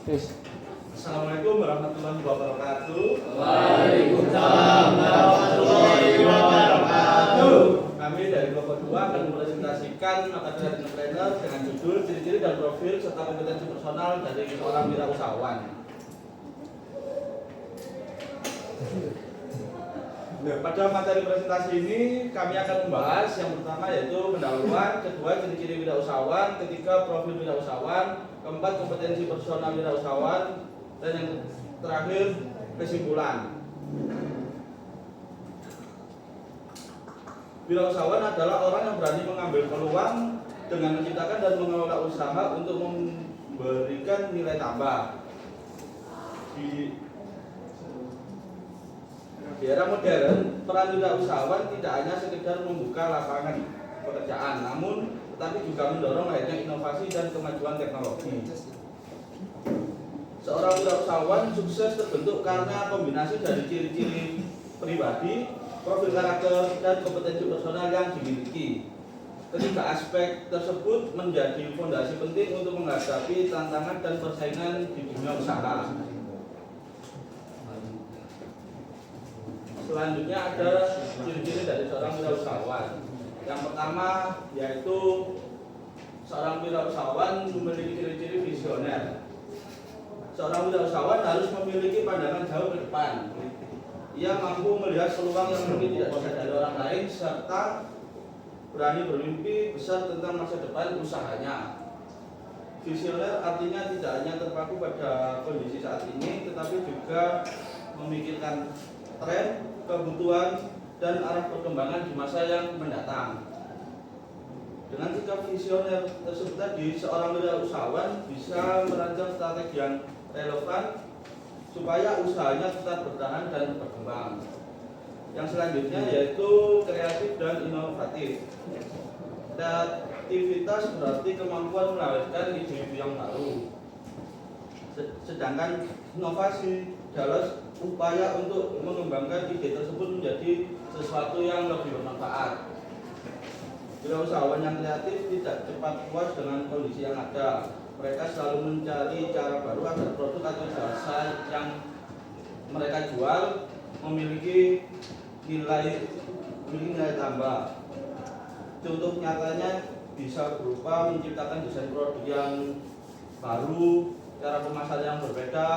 Yes. Assalamualaikum warahmatullahi wabarakatuh. Waalaikumsalam warahmatullahi wabarakatuh. Kami dari kelompok 2 akan mempresentasikan materi entrepreneur dengan judul ciri-ciri dan profil serta kompetensi personal dari seorang wirausahawan. Pada materi presentasi ini kami akan membahas yang pertama yaitu pendahuluan, kedua ciri-ciri wirausahawan, ketiga profil wirausahawan, keempat kompetensi personal wirausahawan, dan yang terakhir kesimpulan. Wirausahawan adalah orang yang berani mengambil peluang dengan menciptakan dan mengelola usaha untuk memberikan nilai tambah. Di era modern, peran wirausahawan tidak hanya sekedar membuka lapangan pekerjaan, namun tetapi juga mendorong lahirnya inovasi dan kemajuan teknologi. Seorang wirausahawan sukses terbentuk karena kombinasi dari ciri-ciri pribadi, profil karakter, dan kompetensi personal yang dimiliki. Ketiga aspek tersebut menjadi fondasi penting untuk menghadapi tantangan dan persaingan di dunia usaha. Selanjutnya ada ciri-ciri dari seorang wirausahawan. Yang pertama yaitu seorang wirausahawan memiliki ciri-ciri visioner. Seorang wirausahawan harus memiliki pandangan jauh ke depan. Ia mampu melihat peluang yang mungkin tidak bisa dari orang lain serta berani bermimpi besar tentang masa depan usahanya. Visioner artinya tidak hanya terpaku pada kondisi saat ini, tetapi juga memikirkan tren, kebutuhan, dan arah perkembangan di masa yang mendatang. Dengan sikap visioner tersebut tadi, seorang wirausahawan bisa merancang strategi yang relevan supaya usahanya tetap bertahan dan berkembang. Yang selanjutnya yaitu kreatif dan inovatif. Kreativitas berarti kemampuan melahirkan ide-ide yang baru. Sedangkan inovasi adalah upaya untuk mengembangkan ide tersebut menjadi sesuatu yang lebih bermanfaat. Wirausahawan yang kreatif tidak cepat puas dengan kondisi yang ada. Mereka selalu mencari cara baru agar produk atau jasa yang mereka jual memiliki nilai tambah. Contoh nyatanya bisa berupa menciptakan desain produk yang baru, cara pemasaran yang berbeda,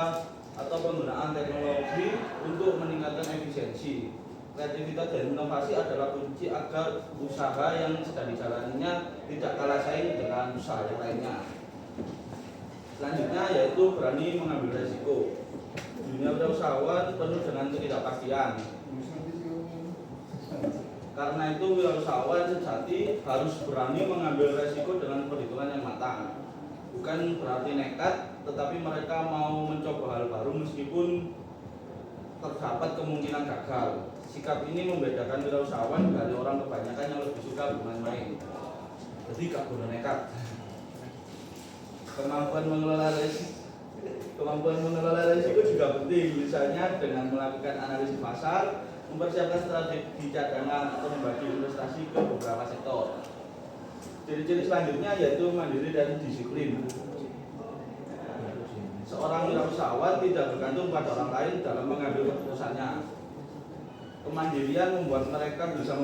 atau penggunaan teknologi untuk meningkatkan efisiensi. Kreativitas dan inovasi adalah kunci agar usaha yang sedang dijalaninya tidak kalah saing dengan usaha yang lainnya. Selanjutnya yaitu berani mengambil resiko. Dunia wirausahawan penuh dengan ketidakpastian. Karena itu wirausahawan sejati harus berani mengambil resiko dengan perhitungan yang matang. Bukan berarti nekat, tetapi mereka mau mencoba hal baru meskipun terdapat kemungkinan gagal. Sikap ini membedakan wirausahawan dari orang kebanyakan yang lebih suka bermain-main. Jadi gak boleh nekat. Kemampuan mengelola risiko juga penting, misalnya dengan melakukan analisis pasar, mempersiapkan strategi cadangan atau membagi investasi ke beberapa sektor. Ciri-ciri selanjutnya yaitu mandiri dan disiplin. Seorang wirausahawan tidak bergantung pada orang lain dalam mengambil keputusannya. Kemandirian membuat mereka bisa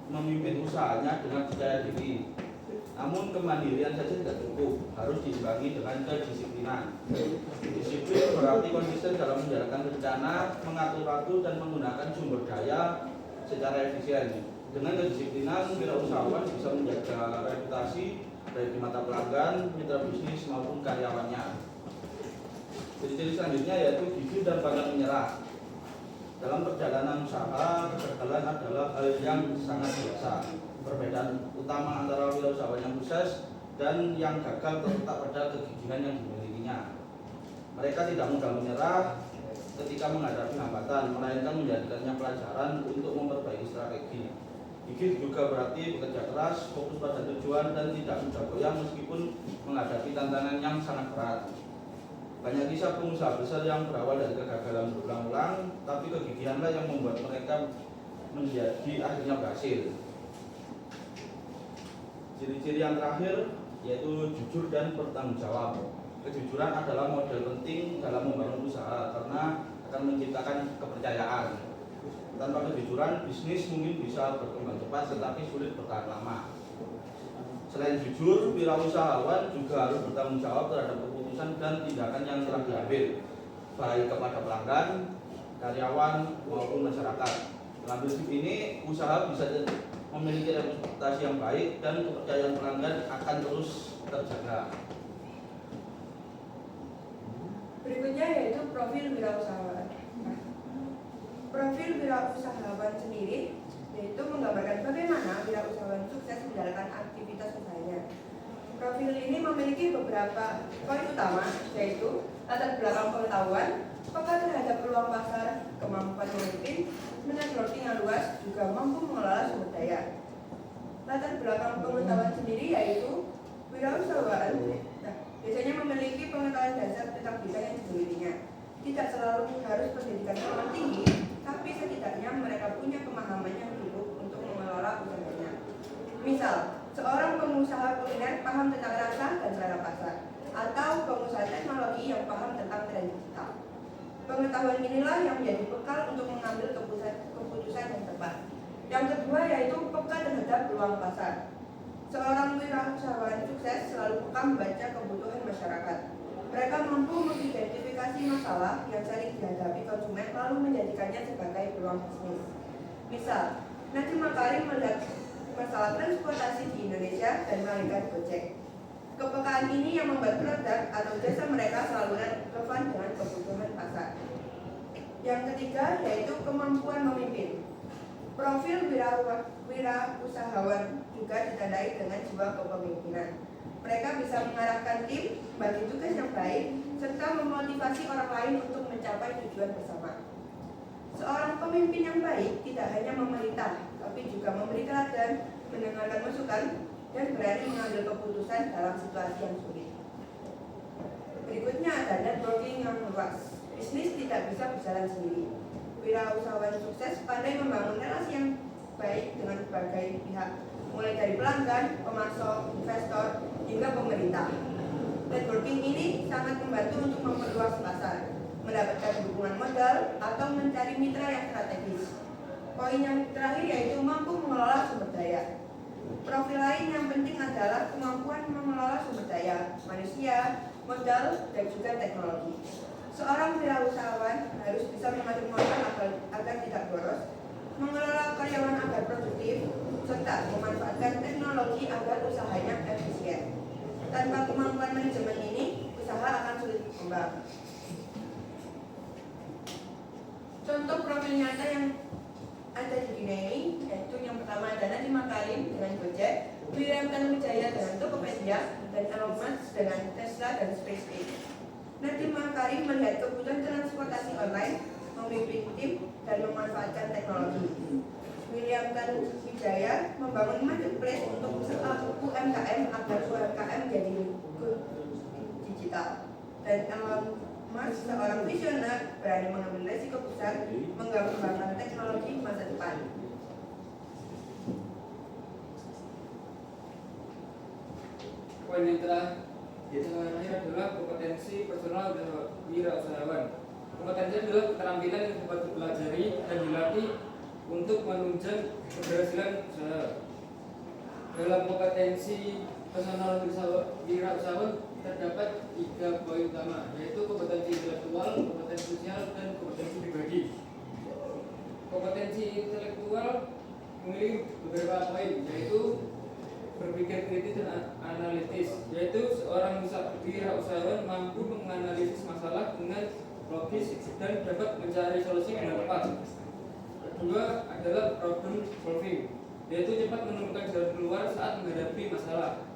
memimpin usahanya dengan percaya diri. Namun kemandirian saja tidak cukup, harus diimbangi dengan kedisiplinan. Disiplin berarti konsisten dalam menjalankan rencana, mengatur waktu, dan menggunakan sumber daya secara efisien. Dengan kedisiplinan, wirausahawan bisa menjaga reputasi baik di mata pelanggan, mitra bisnis maupun karyawannya. Ciri-ciri selanjutnya yaitu gigih dan pantang menyerah. Dalam perjalanan usaha, kegagalan adalah hal yang sangat biasa. Perbedaan utama antara wirausahawan yang sukses dan yang gagal terletak pada kegigihan yang dimilikinya. Mereka tidak mudah menyerah ketika menghadapi hambatan, melainkan menjadikannya pelajaran untuk memperbaiki strategi. Gigih juga berarti bekerja keras, fokus pada tujuan, dan tidak mudah goyah meskipun menghadapi tantangan yang sangat berat. Banyak kisah pengusaha besar yang berawal dari kegagalan berulang-ulang, tapi kegigihanlah yang membuat mereka menjadi akhirnya berhasil. Ciri-ciri yang terakhir yaitu jujur dan bertanggung jawab. Kejujuran adalah modal penting dalam membangun usaha karena akan menciptakan kepercayaan. Tanpa kejujuran, bisnis mungkin bisa berkembang cepat tetapi sulit bertahan lama. Selain jujur, wirausahawan juga harus bertanggung jawab terhadap keputusan dan tindakan yang telah diambil, baik kepada pelanggan, karyawan, maupun masyarakat. Dalam prinsip ini, usaha bisa memiliki reputasi yang baik dan kepercayaan pelanggan akan terus terjaga. Berikutnya yaitu profil wirausahawan. Profil wirausahawan sendiri yaitu menggambarkan bagaimana wirausahawan sukses menjalankan aktivitas usahanya. Profil ini memiliki beberapa poin utama, yaitu latar belakang pengetahuan, peka terhadap peluang pasar, kemampuan memimpin, networking yang luas, juga mampu mengelola sumber daya. Latar belakang pengetahuan sendiri yaitu wirausahawan biasanya memiliki pengetahuan dasar tentang bidang yang dimilikinya. Tidak selalu harus pendidikan yang tinggi, tapi setidaknya mereka punya pemahaman yang cukup untuk mengelola usahanya. Misal, seorang pengusaha kuliner paham tentang rasa dan selera pasar, atau pengusaha teknologi yang paham tentang tren digital. Pengetahuan inilah yang menjadi bekal untuk mengambil keputusan yang tepat. Yang kedua yaitu peka terhadap peluang pasar. Seorang wirausahawan sukses selalu peka membaca kebutuhan masyarakat. Mereka mampu mengidentifikasi masalah yang sering dihadapi konsumen lalu menjadikannya sebagai peluang bisnis. Misal, Nadiem Makarim melihat masalah transportasi di Indonesia dan melahirkan Gojek. Kepekaan ini yang membuat produk atau jasa mereka selalu relevan dengan kebutuhan pasar. Yang ketiga yaitu kemampuan memimpin. Profil wirausahawan juga ditandai dengan jiwa kepemimpinan. Mereka bisa mengarahkan tim, bagi tugas yang baik, serta memotivasi orang lain untuk mencapai tujuan bersama. Seorang pemimpin yang baik tidak hanya memerintah, tapi juga memberi teladan, mendengarkan masukan, dan berani mengambil keputusan dalam situasi yang sulit. Berikutnya ada networking yang luas. Bisnis tidak bisa berjalan sendiri. Wirausahawan sukses pandai membangun relasi yang baik dengan berbagai pihak, mulai dari pelanggan, pemasok, investor, hingga pemerintah. Networking ini sangat membantu untuk memperluas pasar, mendapatkan dukungan modal, atau mencari mitra yang strategis. Poin yang terakhir yaitu mampu mengelola sumber daya. Profil lain yang penting adalah kemampuan mengelola sumber daya, manusia, modal, dan juga teknologi. Seorang wirausahawan harus bisa mengatur modal agar tidak boros, mengelola karyawan agar produktif, serta memanfaatkan teknologi agar usahanya efisien. Tanpa kemampuan manajemen ini, usaha akan sulit berkembang. Contoh profil nyata yang ada di dunia ini yaitu yang pertama ada Nadiem Makarim dengan Gojek, William Tanuwijaya dengan Tokopedia, dan Elon Musk dengan Tesla dan SpaceX. Nadiem Makarim melihat kebutuhan transportasi online, memimpin tim, dan memanfaatkan teknologi. William Tanuwijaya membangun marketplace untuk UMKM agar UMKM jadi digital. Dan Elon Musk, seorang visioner, berani mengambil resiko besar mengembangkan teknologi masa depan. Poin yang terakhir adalah kompetensi personal dan wirausahawan. Kompetensi adalah keterampilan yang dapat dipelajari dan dilatih untuk menunjang keberhasilan usaha. Dalam kompetensi personal wirausahawan terdapat 3 poin utama, yaitu kompetensi intelektual, kompetensi sosial, dan kompetensi pribadi. Kompetensi intelektual memiliki beberapa poin, yaitu berpikir kritis dan analitis, yaitu seorang wirausahawan mampu menganalisis masalah dengan logis dan dapat mencari solusi dengan tepat. Kedua adalah problem solving, yaitu cepat menemukan jalan keluar saat menghadapi masalah.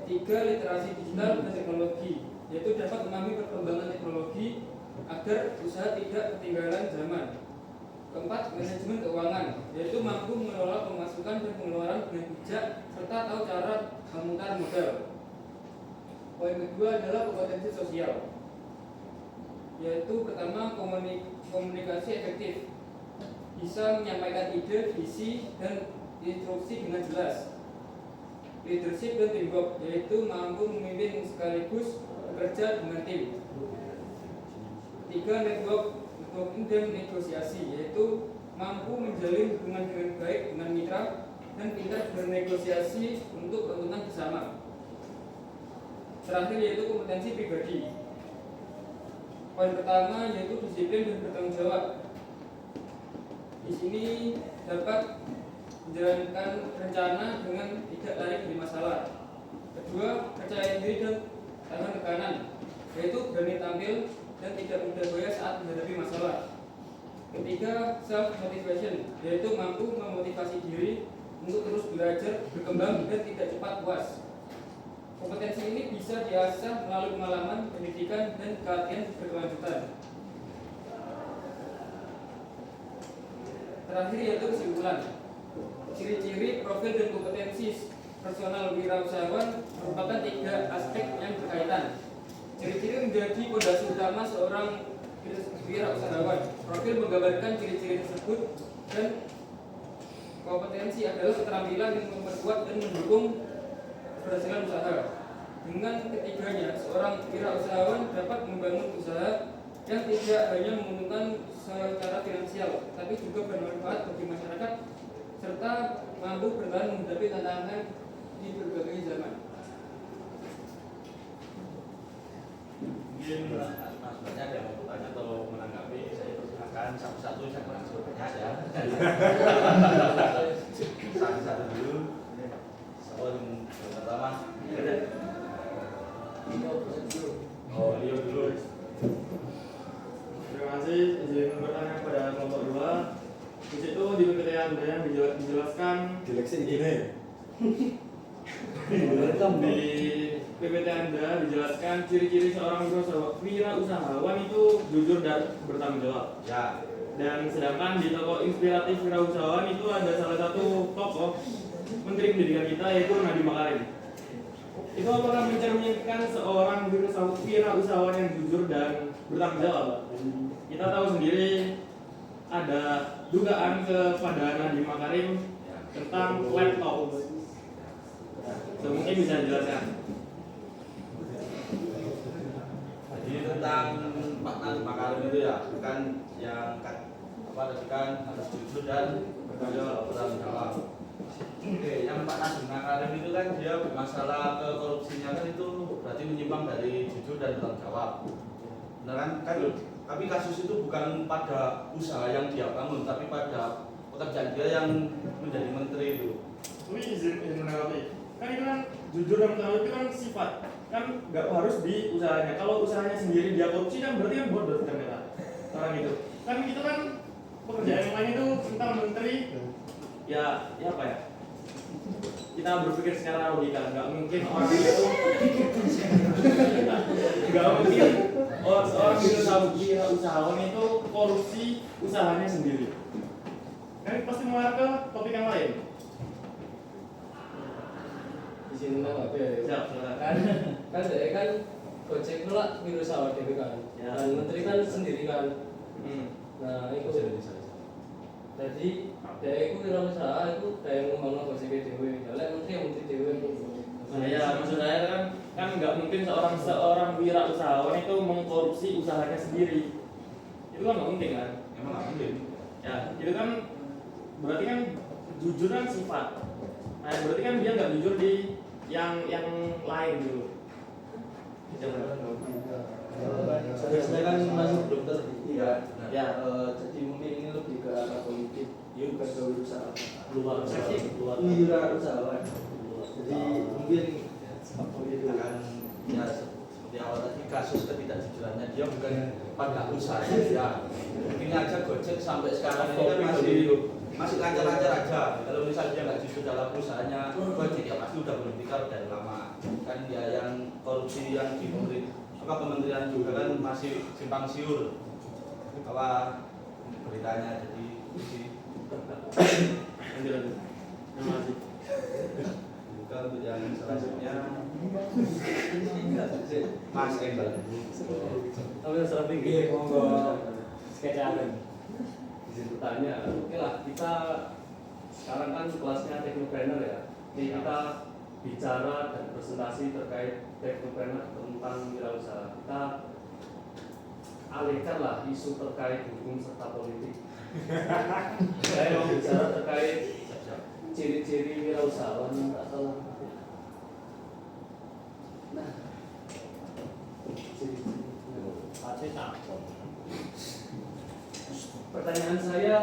3, literasi digital dan teknologi, yaitu dapat memahami perkembangan teknologi agar usaha tidak ketinggalan zaman. 4, manajemen keuangan, yaitu mampu mengelola pemasukan dan pengeluaran dengan bijak serta tahu cara memutar modal. Poin kedua adalah kompetensi sosial, yaitu pertama komunikasi efektif, bisa menyampaikan ide, visi, dan instruksi dengan jelas. Leadership dan teamwork, yaitu mampu memimpin sekaligus bekerja dengan tim. Ketiga, networking dan negosiasi, yaitu mampu menjalin hubungan dengan baik dengan mitra dan pintar bernegosiasi untuk keuntungan bersama. Terakhir yaitu kompetensi pribadi. Poin pertama yaitu disiplin dan bertanggung jawab. Di sini dapat menjalankan rencana dengan tidak lari dari masalah. Kedua, percaya diri dan tahan tekanan, yaitu berani tampil dan tidak mudah goyah saat menghadapi masalah. Ketiga, self motivation, yaitu mampu memotivasi diri untuk terus belajar, berkembang dan tidak cepat puas. Kompetensi ini bisa diasah melalui pengalaman, pendidikan dan pelatihan berkelanjutan. Terakhir yaitu kesimpulan. Ciri-ciri, profil dan kompetensi personal wirausahawan merupakan 3 aspek yang berkaitan. Ciri-ciri menjadi fondasi utama seorang wirausahawan. Profil menggambarkan ciri-ciri tersebut dan kompetensi adalah keterampilan yang memperkuat dan mendukung keberhasilan usaha. Dengan ketiganya, seorang wirausahawan dapat membangun usaha yang tidak hanya menguntungkan secara finansial, tapi juga bermanfaat bagi masyarakat serta mampu bertahan menghadapi tantangan di berbagai zaman. Mungkin sebenarnya ada yang mau bertanya atau menanggapi, saya persilakan satu-satu, saya kurang sebenarnya ada. Satu-satu dulu. Soal yang pertama, oh Leo dulu. Terima kasih. Izin bertanya kepada kelompok 2. Di situ di PPT Anda dijelaskan di PPT Anda dijelaskan ciri-ciri seorang wirausahawan itu jujur dan bertanggung jawab. Ya. Dan sedangkan di tokoh inspiratif wirausahawan itu ada salah satu tokoh Menteri Pendidikan kita yaitu Nadiem Makarim. Itu apakah mencerminkan seorang wirausahawan yang jujur dan bertanggung jawab? Kita tahu sendiri ada dugaan kepada Nadiem Makarim tentang laptop. Mungkin bisa dijelaskan. Jadi tentang Pak Nadiem Makarim itu ya, bukan yang apa tadi kan harus jujur dan bertanggung jawab. Oke, yang Pak Nadiem Makarim itu kan dia bermasalah ke korupsinya kan itu berarti menyimpang dari jujur dan bertanggung jawab. Beneran kan? Tapi kasus itu bukan pada usaha yang dia bangun, tapi pada pekerjaan dia yang menjadi menteri itu. Tapi izin menanggapi. Kan itu kan jujur dan bertanggung jawab itu kan sifat. Kan nggak harus di usahanya. Kalau usahanya sendiri dia korupsi kan berarti kan bodoh ternyata orang itu. Kan itu kan pekerjaan yang lain itu tentang menteri. Ya apa ya? Kita berpikir secara logika, nggak mungkin orang itu nggak mungkin orang wirausahawan itu korupsi usahanya sendiri. Kan pasti mengarah ke topik yang lain. Di sini nggak ada. Siap, Kan dia kan Gojek itu lah wirausahawan dewe kan. Ya. Dan menteri kan sendiri kan. Nah itu. Jadi dia itu wirausaha itu kayak ngomong Gojek dewe. Kalau menteri yang menteri dewe itu. Nah, ya maksud saya kan nggak mungkin seorang wirausahawan itu mengkorupsi usahanya sendiri. Itu kan nggak mungkin kan? Emang nggak mungkin. Ya, itu kan berarti kan jujur kan sifat. Nah, berarti kan dia nggak jujur di yang lain dulu. Saya kan masih belum Ya. Ya. jadi mungkin ini lebih ke arah politik, bukan ke usaha. Luar Wirausahawan. Jadi mungkin akan ya seperti awal tadi kasus ketidakjujurannya dia bukan pada usahanya dia. Ini aja Gojek sampai sekarang ini kan masih lancar-lancar aja. Kalau misalnya dia nggak jujur dalam usahanya Gojek ya pasti udah berhenti dari lama. Kan dia yang korupsi yang di kementerian juga kan masih simpang siur apa beritanya, jadi Lanjut. Terima kasih. juga untuk yang selanjutnya Mas Enggal. Tapi secara tinggi monggo sketsakan. Izin bertanya, oke lah kita sekarang kan kelasnya teknopreneur ya. Jadi kita bicara dan presentasi terkait technopreneur tentang wirausaha. Kita alihkanlah isu terkait hukum serta politik. Saya mau bicara terkait ciri-ciri wirausahawan yang tak salah. Nah, pertanyaan saya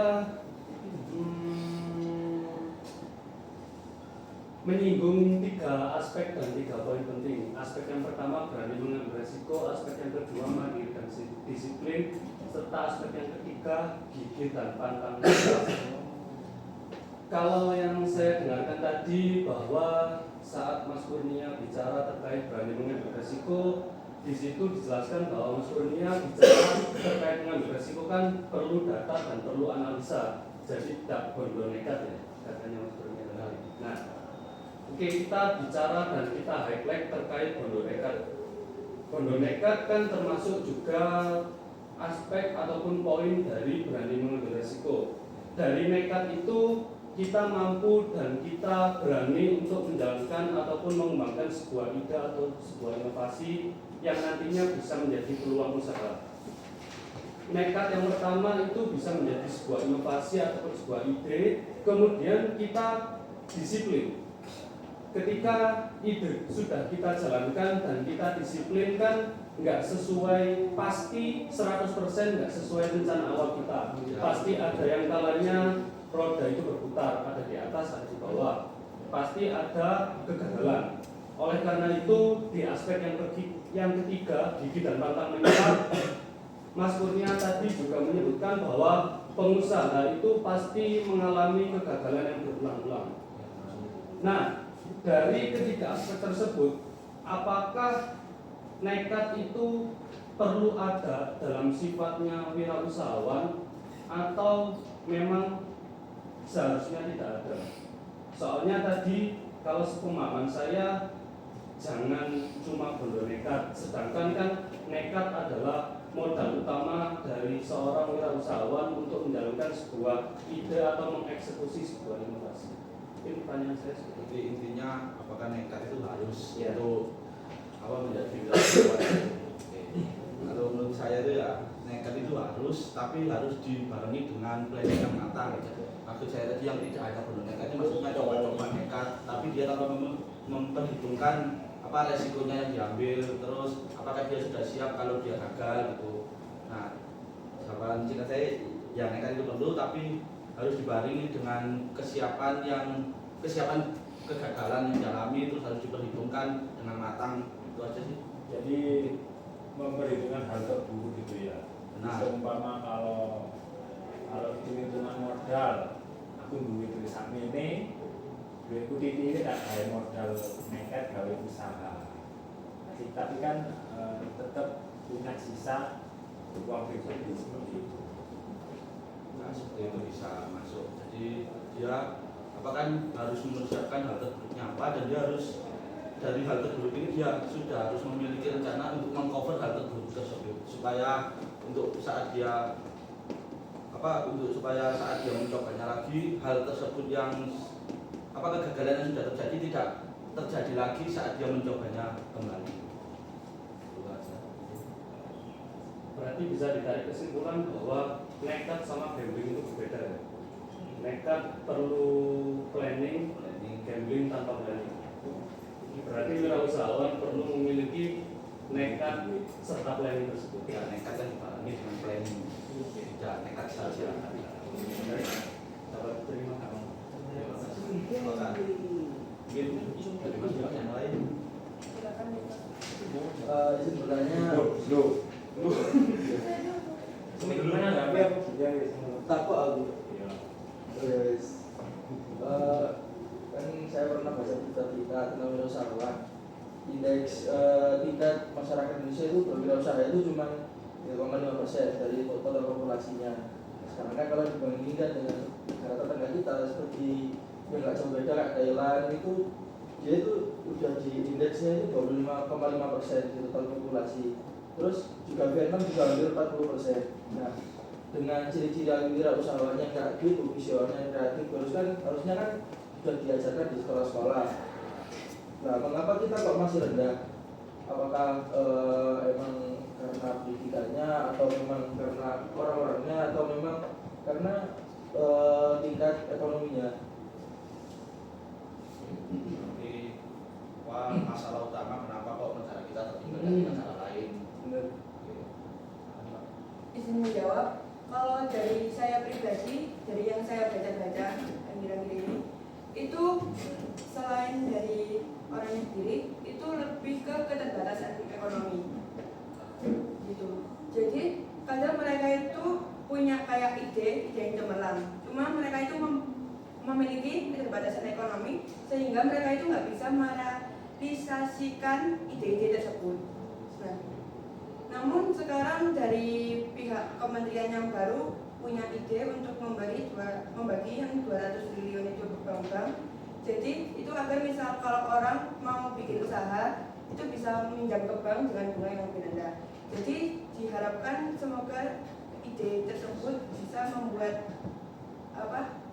menyinggung 3 aspek dan 3 poin penting. Aspek yang pertama berani mengambil resiko, aspek yang kedua mandiri dan disiplin, serta aspek yang ketiga gigih dan pantang menyerah. Kalau yang saya dengarkan tadi bahwa saat Mas Kurnia bicara terkait berani mengambil resiko, di situ dijelaskan bahwa Mas Kurnia bicara terkait mengambil resiko kan perlu data dan perlu analisa, jadi tidak bodoh nekat ya katanya Mas Kurnia tadi. Nah, oke, kita bicara dan kita highlight terkait bondo nekat. Bondo nekat kan termasuk juga aspek ataupun poin dari berani mengambil resiko. Dari nekat itu kita mampu dan kita berani untuk menjalankan ataupun mengembangkan sebuah ide atau sebuah inovasi yang nantinya bisa menjadi peluang usaha. Nekat yang pertama itu bisa menjadi sebuah inovasi ataupun sebuah ide, kemudian kita disiplin. Ketika ide sudah kita jalankan dan kita disiplinkan, nggak sesuai pasti 100% nggak sesuai rencana awal kita. Pasti ada yang kalanya roda itu berputar, ada di atas, ada di bawah. Pasti ada kegagalan. Oleh karena itu di aspek yang ketiga, gigih dan pantang menyerah, Mas Kurnia tadi juga menyebutkan bahwa pengusaha itu pasti mengalami kegagalan yang berulang-ulang. Nah, dari ketiga aspek tersebut, apakah nekat itu perlu ada dalam sifatnya wirausahawan atau memang seharusnya tidak ada? Soalnya tadi kalau sepemahaman saya jangan cuma bondo nekat, sedangkan kan nekat adalah modal utama dari seorang wirausahawan untuk menjalankan sebuah ide atau mengeksekusi sebuah inovasi. Ini pertanyaan saya seperti intinya apakah nekat itu harus Ya. untuk menjadi wirausahawan? Kalau menurut saya itu ya nekat itu harus, tapi harus dibarengi dengan planning yang matang. Maksud saya tadi yang tidak ada bondo nekat itu maksudnya coba-coba nekat, tapi dia tanpa memperhitungkan apa resikonya yang diambil, terus apakah dia sudah siap kalau dia gagal gitu. Nah, jawaban singkat saya ya nekat itu perlu, tapi harus dibarengi dengan kesiapan kegagalan yang dialami, terus harus diperhitungkan dengan matang. Itu aja sih. Jadi memperhitungkan hal terburuk gitu ya. Nah, Seumpama kalau hitung-hitungan modal, aku duit sak ini, duitku ini tak kayak modal nekat gawe usaha. Tapi kan tetap punya sisa uang pribadi seperti itu. nah seperti itu bisa masuk. Jadi dia kan harus mempersiapkan hal terburuknya apa, dan dia harus dari hal terburuk ini dia sudah harus memiliki rencana untuk mengcover hal terburuk tersebut, supaya saat dia mencobanya lagi, hal tersebut yang kegagalan yang sudah terjadi tidak terjadi lagi saat dia mencobanya kembali. berarti bisa ditarik kesimpulan bahwa nekat sama gambling itu berbeda ya? Nekat perlu planning, gambling tanpa planning. Berarti wirausahawan perlu memiliki nekat serta planning tersebut. Ya, nekat kan dibarengi dengan planning, tidak nekat saja. Dapat terima kasih. Terima kasih. Mungkin dari Mas Bima yang lain. Silakan ya. Izin bertanya, Gimana nggak biar takut aku. Iya. Yes. Kan saya pernah baca berita tentang wirausahawan. Indeks tingkat masyarakat Indonesia itu berwirausaha itu cuma 3,5% dari total populasinya. Sekarang kan kalau dibandingkan dengan negara tetangga kita seperti yang nggak jauh beda kayak Thailand itu, dia itu udah di indeksnya itu 25,5% di total populasi. Terus juga Vietnam juga hampir 40%. Nah, dengan ciri-ciri wirausahawan yang kreatif, visioner, kreatif, harusnya kan sudah diajarkan di sekolah-sekolah. Nah, mengapa kita kok masih rendah? Apakah emang karena pendidikannya, atau memang karena orang-orangnya, atau memang karena tingkat ekonominya? Jadi, masalah utama kenapa kok negara kita tertinggal dari negara lain? Benar. Izin menjawab, kalau dari saya pribadi, dari yang saya baca-baca akhir-akhir ini, itu selain dari orangnya sendiri, itu lebih ke keterbatasan ekonomi gitu. Jadi kadang mereka itu punya kayak ide yang cemerlang, cuma mereka itu memiliki keterbatasan ekonomi sehingga mereka itu nggak bisa merealisasikan ide-ide tersebut. Nah, namun sekarang dari pihak kementerian yang baru punya ide untuk membagi yang 200 triliun itu ke bank-bank. Jadi itu agar misal kalau orang mau bikin usaha itu bisa meminjam ke bank dengan bunga yang lebih rendah. Jadi diharapkan semoga ide tersebut bisa membuat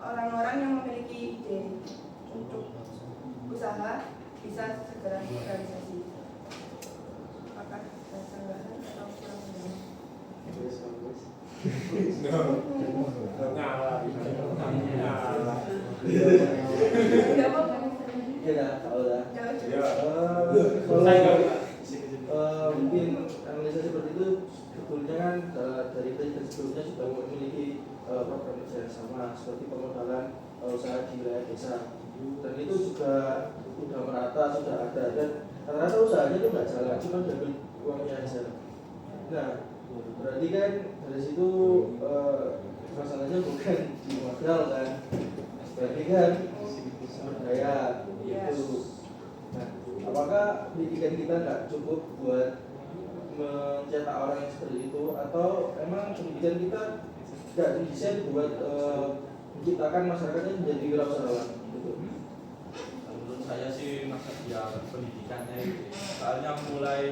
orang-orang yang memiliki ide untuk usaha bisa segera realisasi. Apakah ada tambahan atau kurang menjawab? Ngalah. Tidak apa-apa. Ya, udah. Ya. Kalau mungkin analisa seperti itu sebetulnya kan dari presiden sebelumnya sudah memiliki program kerja yang sama seperti pemodalan usaha di wilayah desa, dan itu juga sudah merata, sudah ada, dan rata-rata usahanya itu nggak jalan, cuma dapat uangnya aja. Nah, berarti kan dari situ masalahnya bukan di modal kan, berarti kan sumber daya gitu. Nah, apakah pendidikan kita nggak cukup buat mencetak orang yang seperti itu, atau emang pendidikan kita tidak didesain buat menciptakan masyarakatnya menjadi wirausahawan gitu? Menurut saya sih masalah pendidikannya itu, soalnya mulai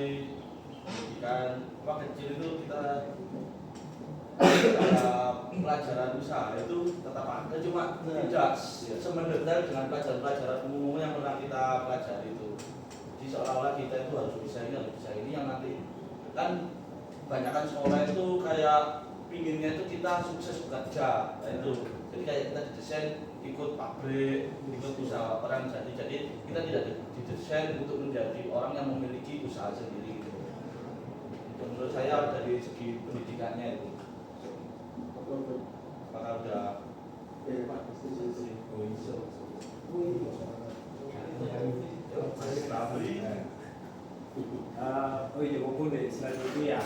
pendidikan kecil itu kita pelajaran usaha itu tetap ada, cuma tidak semendetail dengan pelajaran umum yang pernah kita pelajari itu. Jadi seolah-olah kita itu harus bisa ini yang nanti kan kebanyakan sekolah itu kayak pinginnya itu kita sukses bekerja, itu. Jadi kayak kita didesain ikut pabrik, ikut usaha orang, jadi kita tidak didesain untuk menjadi orang yang memiliki usaha sendiri gitu. Itu menurut saya dari segi pendidikannya itu. Apakah udah selanjutnya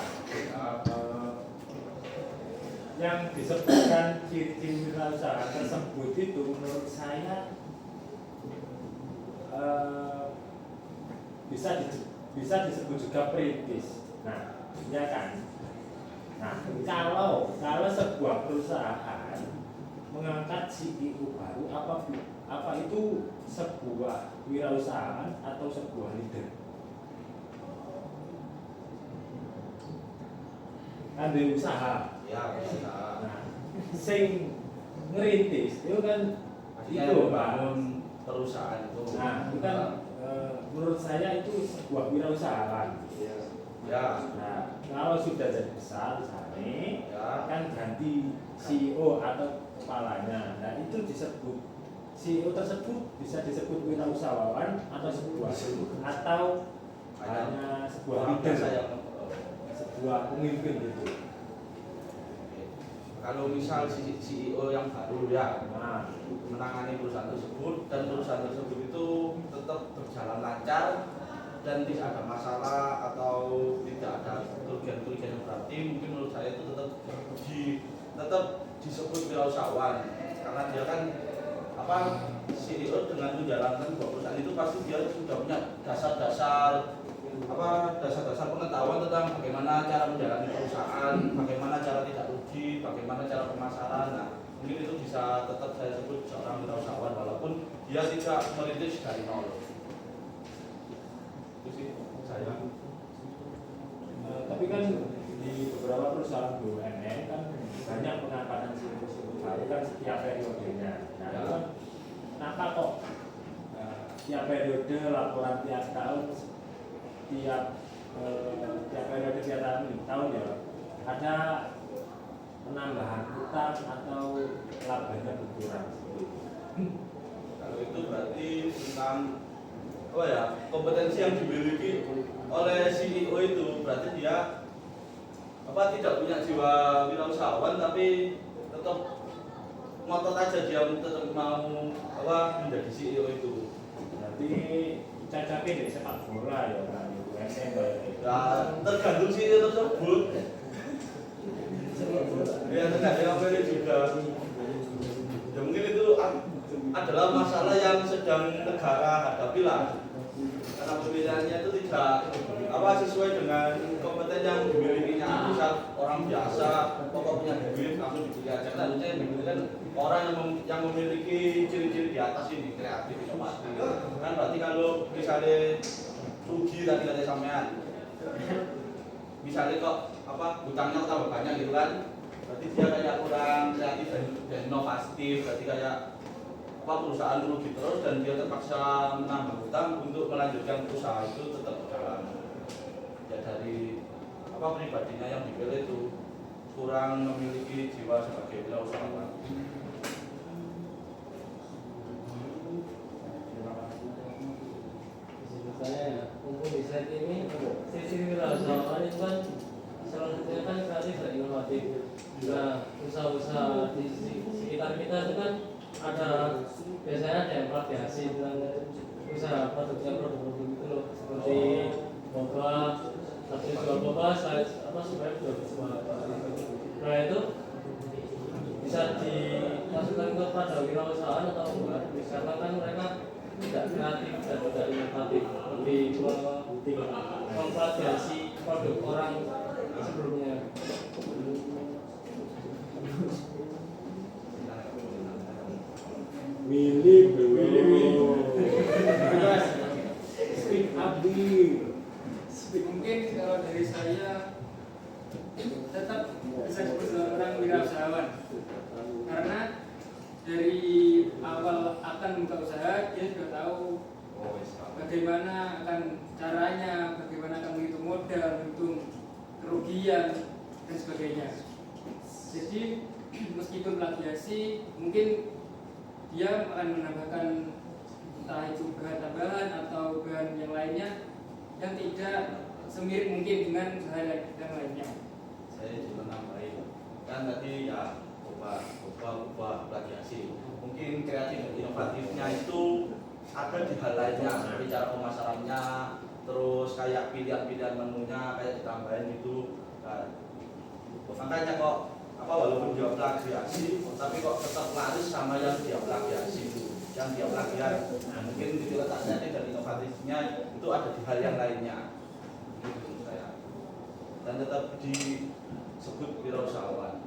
yang disebutkan ciri-ciri wirausaha tersebut itu menurut saya bisa disebut juga perintis. Nah, ya kan. Nah, kalau sebuah perusahaan mengangkat CEO baru, apa itu sebuah wirausahaan atau sebuah leader? Ambil usaha. ya usaha. Nah, sing ngerintis itu kan Itu itu bangun perusahaan itu. Nah, itu kan menurut saya itu sebuah wirausahaan. Ya. Nah, kalau sudah jadi besar misalnya, Ya. kan ganti CEO atau kepalanya. Nah, itu disebut CEO tersebut bisa disebut wirausahawan atau sebuah hanya sebuah Orang leader, biasa yang sebuah pemimpin gitu. kalau misal si CEO yang baru ya Nah, menangani perusahaan tersebut, dan perusahaan tersebut itu tetap berjalan lancar dan tidak ada masalah atau tidak ada kerugian-kerugian yang berarti, mungkin menurut saya itu tetap disebut wirausahawan, karena dia kan CEO dengan menjalankan sebuah perusahaan itu pasti dia sudah punya dasar-dasar pengetahuan tentang bagaimana cara menjalani perusahaan, bagaimana cara tidak rugi, bagaimana cara pemasaran. Nah, mungkin itu bisa tetap saya sebut seorang wirausahawan walaupun dia tidak merintis dari nol. Itu sih saya. tapi kan di beberapa perusahaan BUMN kan banyak pengangkatan CEO baru kan setiap periodenya. Nah, itu kan kenapa kok tiap periode laporan tiap tahun, tiap periode tiap tahun ya ada penambahan utang atau labanya berkurang. Kalau itu berarti tentang kompetensi yang dimiliki oleh CEO itu, berarti dia tidak punya jiwa wirausahawan tapi tetap ngotot aja dia tetap mau menjadi CEO itu. Berarti cacatnya di sepak bola ya kan, Ya tergantung CEO tersebut. Ya tergantung apa ini juga. Ya mungkin itu adalah masalah yang sedang negara hadapi lah. Karena pemilihannya itu tidak sesuai dengan kompeten yang dimilikinya. Misal orang biasa pokok punya duit langsung dipilih aja. Harusnya yang dimiliki kan orang yang memiliki ciri-ciri di atas ini, kreatif, inovasi. Kan berarti kalau misalnya rugi tadi kata sampean, misalnya kok hutangnya tambah banyak gitu kan, berarti dia kayak kurang kreatif dan inovatif, berarti kayak perusahaan rugi terus dan dia terpaksa menambah hutang untuk melanjutkan usaha itu tetap berjalan. Ya dari pribadinya yang dipilih itu kurang memiliki jiwa sebagai wirausahawan. Saya untuk di slide ini sisi wirausahawan itu kan salah satunya kan kreatif dan inovatif. Nah, usaha-usaha di sekitar kita itu kan biasanya ada yang plagiasi dengan usaha produk-produk itu loh, seperti boba, satu jual boba, sebenarnya jual semua. Nah itu bisa dimasukkan kepada wirausahaan atau enggak? Karena kan mereka tidak kreatif dan tidak inovatif, lebih memplagiasi produk orang sebelumnya. Willy speak up Mungkin kalau dari saya tetap bisa disebut orang wirausahawan karena dari awal akan buka usaha dia sudah tahu bagaimana akan caranya, bagaimana akan menghitung modal, menghitung kerugian dan sebagainya. Jadi meskipun plagiasi mungkin dia akan menambahkan entah itu bahan tambahan atau bahan yang lainnya yang tidak semirip mungkin dengan usaha yang lainnya. Saya cuma nambahin kan tadi ya ubah plagiasi. Mungkin kreatif dan inovatifnya itu ada di hal lainnya seperti cara pemasarannya, terus kayak pilihan-pilihan menunya kayak ditambahin gitu. Nah, makanya kok walaupun dia plagiasi tapi kok tetap laris sama yang dia plagiasi itu, yang dia plagiat. Nah, mungkin itu letaknya dan inovatifnya itu ada di hal yang lainnya. Menurut saya. Dan tetap disebut wirausahawan.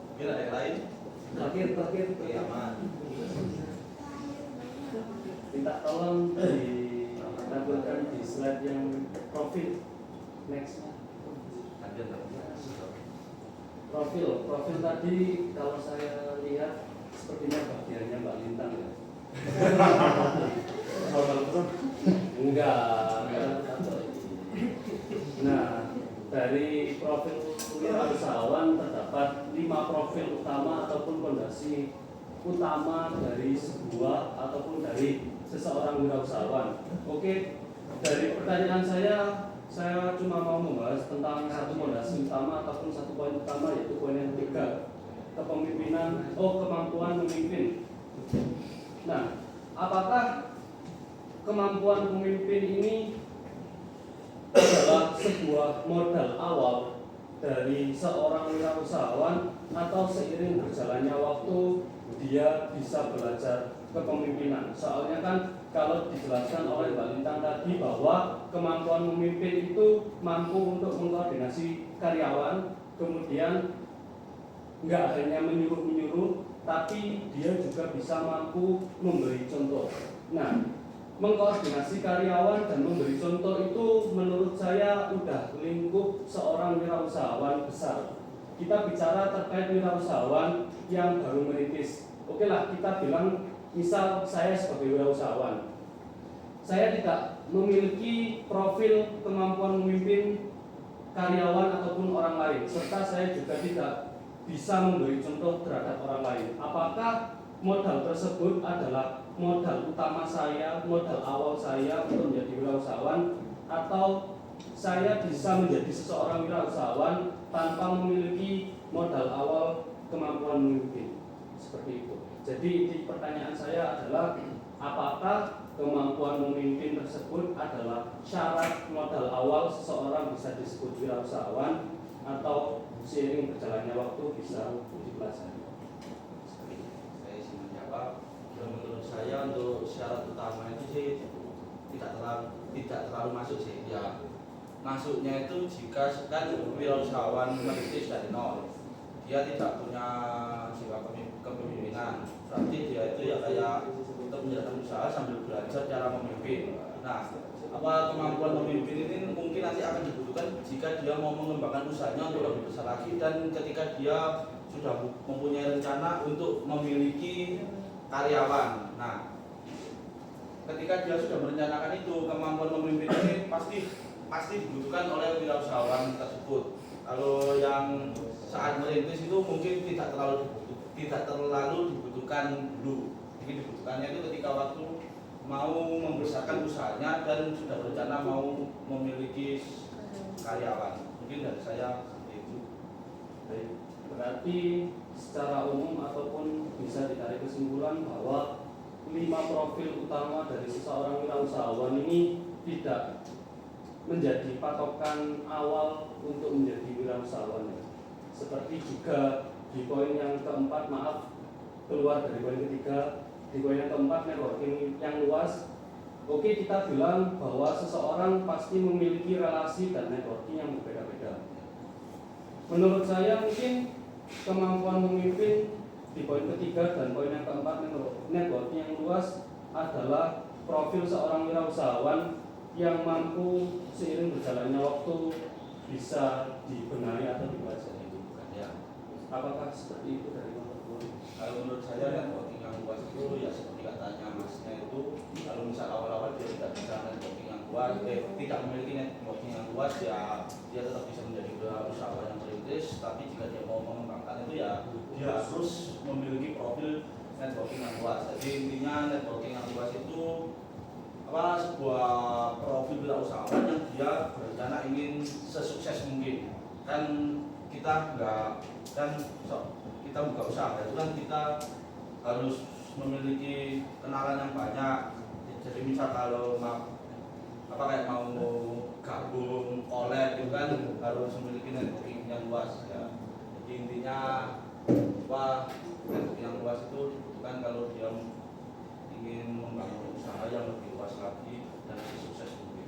Mungkin ada yang lain? Terakhir. Oke, aman. Minta tolong ditampilkan di slide yang profil next. Profil tadi kalau saya lihat sepertinya bagiannya Mbak Lintang ya. Enggak. Nah, dari profil wirausahawan terdapat 5 profil utama ataupun fondasi utama dari sebuah ataupun dari seseorang wirausahawan. Oke, dari pertanyaan saya cuma mau membahas tentang satu fondasi utama ataupun satu poin utama, yaitu poin yang ketiga, kemampuan memimpin. Nah, apakah kemampuan pemimpin ini adalah sebuah modal awal dari seorang wirausahawan atau seiring berjalannya waktu dia bisa belajar kepemimpinan? Soalnya kan kalau dijelaskan oleh Mbak Lintang tadi bahwa kemampuan memimpin itu mampu untuk mengkoordinasi karyawan, kemudian nggak hanya menyuruh-menyuruh, tapi dia juga bisa mampu memberi contoh. Nah, mengkoordinasi karyawan dan memberi contoh itu menurut saya udah lingkup seorang wirausahawan besar. Kita bicara terkait wirausahawan yang baru merintis. Oke lah, kita bilang misal saya sebagai wirausahawan, saya tidak memiliki profil kemampuan memimpin karyawan ataupun orang lain, serta saya juga tidak bisa memberi contoh terhadap orang lain. Apakah modal tersebut adalah modal utama saya, modal awal saya untuk menjadi wirausahawan, atau saya bisa menjadi seseorang wirausahawan tanpa memiliki modal awal kemampuan memimpin? Seperti itu. Jadi inti pertanyaan saya adalah, apakah kemampuan memimpin tersebut adalah syarat modal awal seseorang bisa disebut wirausahawan, atau seiring berjalannya waktu bisa dipelajari? Saya sih menjawab, menurut saya untuk syarat utama itu sih tidak terlalu masuk sih. Ya, masuknya itu jika kan wirausahawan merintis dari nol, dia tidak punya jiwa kepemimpinan, berarti dia itu ya kayak untuk menjalankan usaha sambil belajar cara memimpin. Nah, apa kemampuan memimpin ini mungkin nanti akan dibutuhkan jika dia mau mengembangkan usahanya untuk lebih besar lagi, dan ketika dia sudah mempunyai rencana untuk memiliki karyawan. Nah, ketika dia sudah merencanakan itu, kemampuan memimpin ini pasti dibutuhkan oleh wirausahawan tersebut. Kalau yang saat merintis itu mungkin tidak terlalu dibutuhkan dulu. Mungkin dibutuhkannya itu ketika waktu mau membesarkan usahanya dan sudah berencana mau memiliki karyawan. Mungkin dari saya seperti itu. Baik, berarti secara umum ataupun bisa ditarik kesimpulan bahwa 5 profil utama dari seseorang wirausahawan ini tidak menjadi patokan awal untuk menjadi wirausahawan. Seperti juga di poin yang keempat, keluar dari poin ketiga, di poin yang keempat, networking yang luas. Oke, kita bilang bahwa seseorang pasti memiliki relasi dan networking yang berbeda-beda. Menurut saya mungkin kemampuan memimpin di poin ketiga dan poin yang keempat, networking yang luas, adalah profil seorang wirausahawan yang mampu seiring berjalannya waktu bisa dibenahi atau dipelajari. Ya. Apakah seperti itu dari teman-teman? Kalau menurut saya networking yang luas itu ya seperti katanya masnya itu, kalau misal awal-awal dia tidak bisa networking yang luas, tidak memiliki networking yang luas, ya dia tetap bisa menjadi wirausahawan yang merintis. Tapi jika dia mau mengembangkan itu, ya dia harus memiliki profil networking yang luas. Jadi intinya networking yang luas itu sebuah profil wirausahawan yang dia berencana ingin sesukses mungkin. Kan kita kita buka usaha itu kan kita harus memiliki kenalan yang banyak. Jadi misal kalau kayak mau gabung collab itu kan harus memiliki networking yang luas ya. Jadi intinya networking yang luas itu dibutuhkan kalau dia ingin membangun usaha yang lebih luas lagi dan lebih sukses mungkin.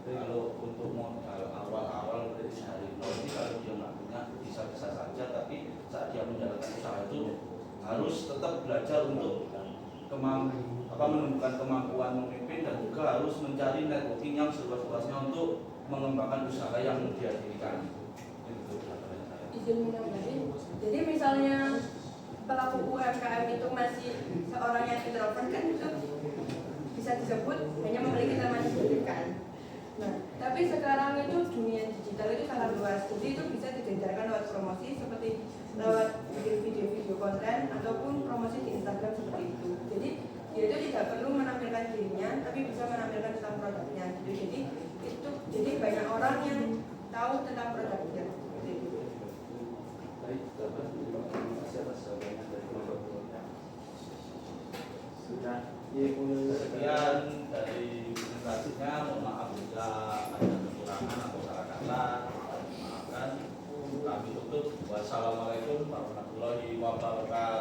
Kalau untuk modal awal-awal dari dari nol ini, kalau dia nggak punya bisa-bisa saja, tapi saat dia menjalankan usaha itu harus tetap belajar untuk menumbuhkan kemampuan memimpin, dan juga harus mencari networking yang seluas-luasnya untuk mengembangkan usaha yang dia dirikan. Izin menambahin, jadi misalnya pelaku UMKM itu masih seorang yang introvert, kan itu bisa disebut hanya memiliki teman pendidikan. Nah, tapi sekarang itu dunia digital itu sangat luas, jadi itu bisa digencarkan lewat promosi seperti lewat bikin video-video konten ataupun promosi di Instagram seperti itu. Jadi dia itu tidak perlu menampilkan dirinya, tapi bisa menampilkan tentang produknya. Jadi banyak orang yang tahu tentang produknya. Seperti itu. Baik, Bapak, terima kasih atas jawabannya dari teman-teman. Sudah, Sekian dari presentasinya. Mohon maaf jika ada kekurangan atau salah kata. Maafkan. Kami tutup. Wassalamualaikum warahmatullahi wabarakatuh.